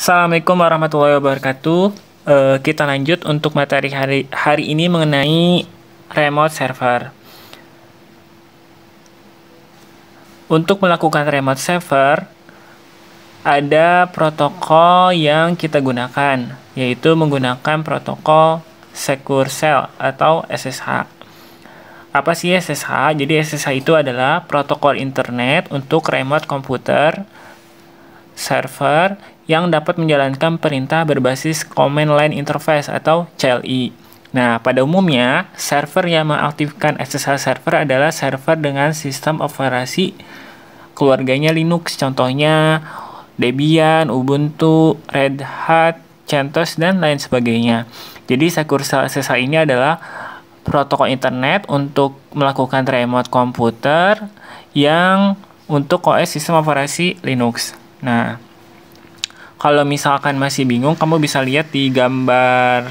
Assalamualaikum warahmatullahi wabarakatuh. Kita lanjut untuk materi hari ini mengenai remote server. Untuk melakukan remote server, ada protokol yang kita gunakan, yaitu menggunakan protokol Secure Shell atau SSH. Apa sih SSH? Jadi SSH itu adalah protokol internet untuk remote komputer server yang dapat menjalankan perintah berbasis Command Line Interface atau CLI. Nah, pada umumnya, server yang mengaktifkan SSH server adalah server dengan sistem operasi keluarganya Linux, contohnya Debian, Ubuntu, Red Hat, CentOS, dan lain sebagainya. Jadi, Secure Shell SSH ini adalah protokol internet untuk melakukan remote komputer yang untuk OS sistem operasi Linux. Nah, kalau misalkan masih bingung, kamu bisa lihat di gambar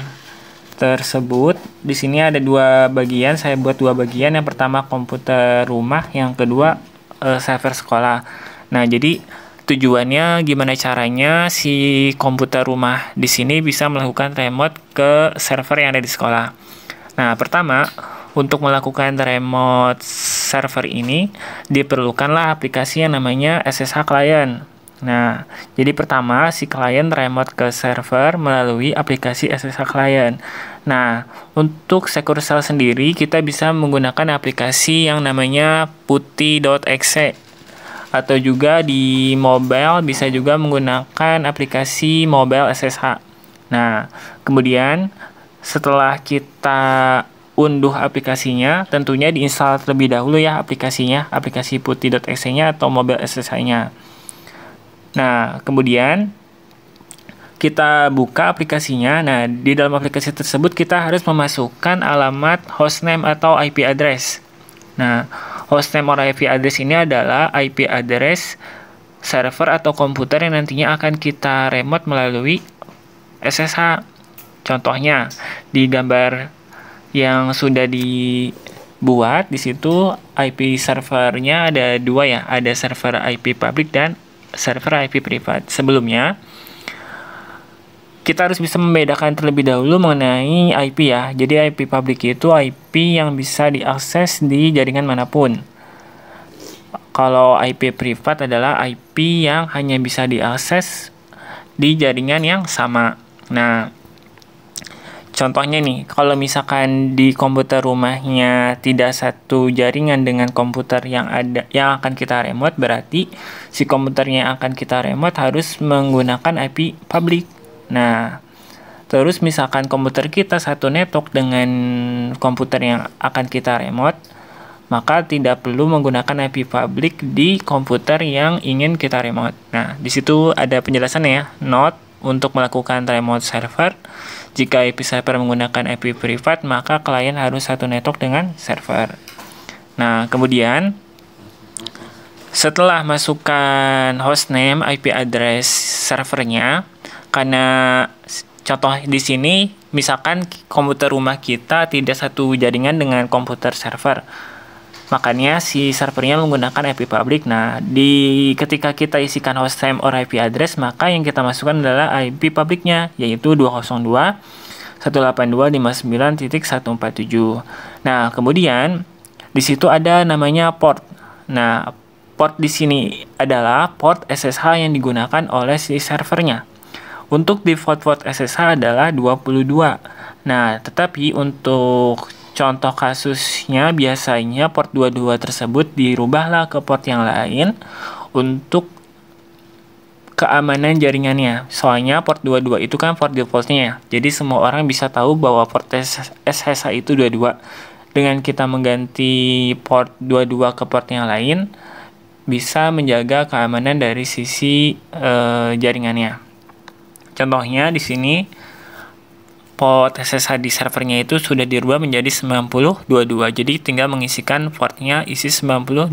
tersebut. Di sini ada dua bagian, saya buat dua bagian. Yang pertama komputer rumah, yang kedua server sekolah. Nah, jadi tujuannya gimana caranya si komputer rumah di sini bisa melakukan remote ke server yang ada di sekolah. Nah, pertama, untuk melakukan remote server ini, diperlukanlah aplikasi yang namanya SSH Client. Nah, jadi pertama, si klien remote ke server melalui aplikasi SSH Client. Nah, untuk Secure Shell sendiri, kita bisa menggunakan aplikasi yang namanya putih.exe. Atau juga di mobile, bisa juga menggunakan aplikasi mobile SSH. Nah, kemudian setelah kita unduh aplikasinya, tentunya diinstal terlebih dahulu ya aplikasinya, aplikasi putih.exe-nya atau mobile SSH-nya. Nah, kemudian kita buka aplikasinya. Nah, di dalam aplikasi tersebut kita harus memasukkan alamat hostname atau IP address. Nah, hostname atau IP address ini adalah IP address server atau komputer yang nantinya akan kita remote melalui SSH. Contohnya di gambar yang sudah dibuat, di situ IP servernya ada dua ya, ada server IP public dan server IP privat. Sebelumnya, kita harus bisa membedakan terlebih dahulu mengenai IP ya. Jadi IP public itu IP yang bisa diakses di jaringan manapun. Kalau IP privat adalah IP yang hanya bisa diakses di jaringan yang sama. Nah, contohnya nih, kalau misalkan di komputer rumahnya tidak satu jaringan dengan komputer yang akan kita remote, berarti si komputernya yang akan kita remote harus menggunakan IP public. Nah, terus misalkan komputer kita satu network dengan komputer yang akan kita remote, maka tidak perlu menggunakan IP public di komputer yang ingin kita remote. Nah, di situ ada penjelasannya ya. Note, untuk melakukan remote server, jika IP server menggunakan IP privat, maka klien harus satu network dengan server. Nah, kemudian setelah masukkan hostname, IP address servernya, karena contoh di sini, misalkan komputer rumah kita tidak satu jaringan dengan komputer server, makanya si servernya menggunakan IP public. Nah, ketika kita isikan hostname or IP address, maka yang kita masukkan adalah IP publicnya, yaitu 202.182.59.147. Nah, kemudian di situ ada namanya port. Nah, port di sini adalah port SSH yang digunakan oleh si servernya. Untuk default port SSH adalah 22. Nah, tetapi untuk contoh kasusnya biasanya port 22 tersebut dirubahlah ke port yang lain untuk keamanan jaringannya. Soalnya port 22 itu kan port defaultnya ya. Jadi semua orang bisa tahu bahwa port SSH itu 22. Dengan kita mengganti port 22 ke port yang lain, bisa menjaga keamanan dari sisi jaringannya. Contohnya di sini port SSH di servernya itu sudah dirubah menjadi 9022. Jadi tinggal mengisikan portnya isi 9022.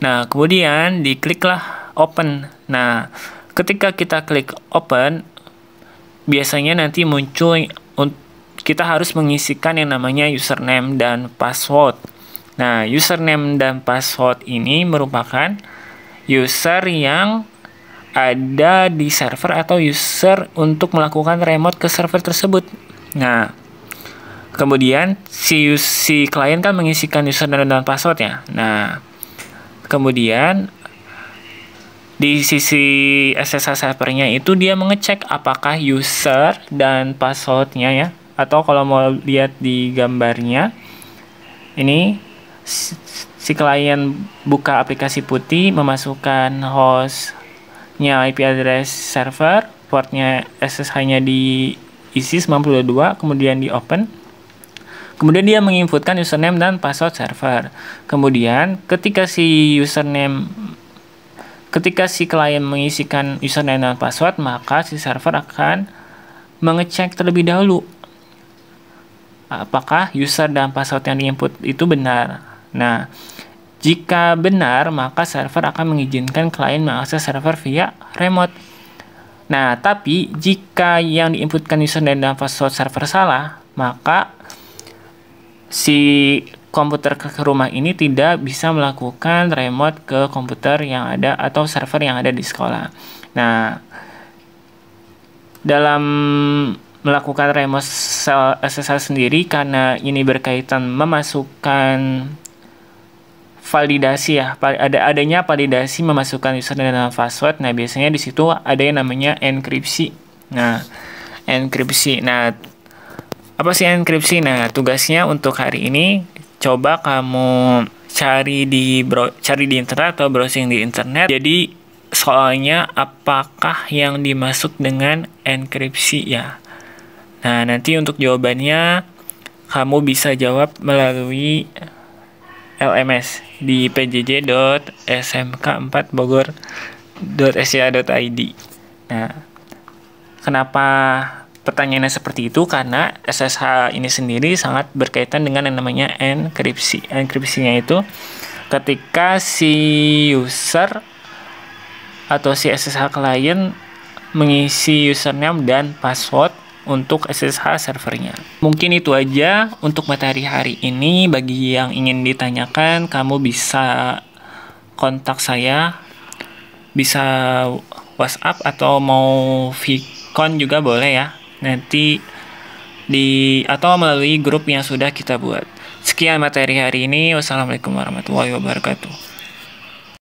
Nah, kemudian dikliklah open. Nah, ketika kita klik open, biasanya nanti muncul kita harus mengisikan yang namanya username dan password. Nah, username dan password ini merupakan user yang ada di server atau user untuk melakukan remote ke server tersebut. Nah, kemudian si klien kan mengisikan username dan passwordnya. Nah, kemudian di sisi SSH servernya itu dia mengecek apakah user dan passwordnya ya, atau kalau mau lihat di gambarnya ini si klien buka aplikasi putih, memasukkan hostnya IP address server, portnya SSH-nya diisi 92, kemudian di open. Kemudian dia menginputkan username dan password server. Kemudian ketika si klien mengisikan username dan password, maka si server akan mengecek terlebih dahulu apakah user dan password yang diinput itu benar. Nah, jika benar, maka server akan mengizinkan klien mengakses server via remote. Nah, tapi jika yang diinputkan username dan password server salah, maka si komputer ke rumah ini tidak bisa melakukan remote ke komputer yang ada atau server yang ada di sekolah. Nah, dalam melakukan remote SSH sendiri, karena ini berkaitan memasukkan validasi ya, adanya validasi memasukkan username dan password. Nah, biasanya di situ ada yang namanya enkripsi. Nah, apa sih enkripsi? Nah, tugasnya untuk hari ini coba kamu cari di internet atau browsing di internet. Jadi soalnya apakah yang dimaksud dengan enkripsi ya? Nah, nanti untuk jawabannya kamu bisa jawab melalui LMS di pjj.smk4bogor.sca.id. Nah, kenapa pertanyaannya seperti itu? Karena SSH ini sendiri sangat berkaitan dengan yang namanya enkripsi. Enkripsinya itu ketika si user atau si SSH klien mengisi username dan password untuk SSH servernya. Mungkin itu aja untuk materi hari ini. Bagi yang ingin ditanyakan, kamu bisa kontak saya, bisa WhatsApp atau mau Vicon juga boleh ya. Nanti atau melalui grup yang sudah kita buat. Sekian materi hari ini. Wassalamualaikum warahmatullahi wabarakatuh.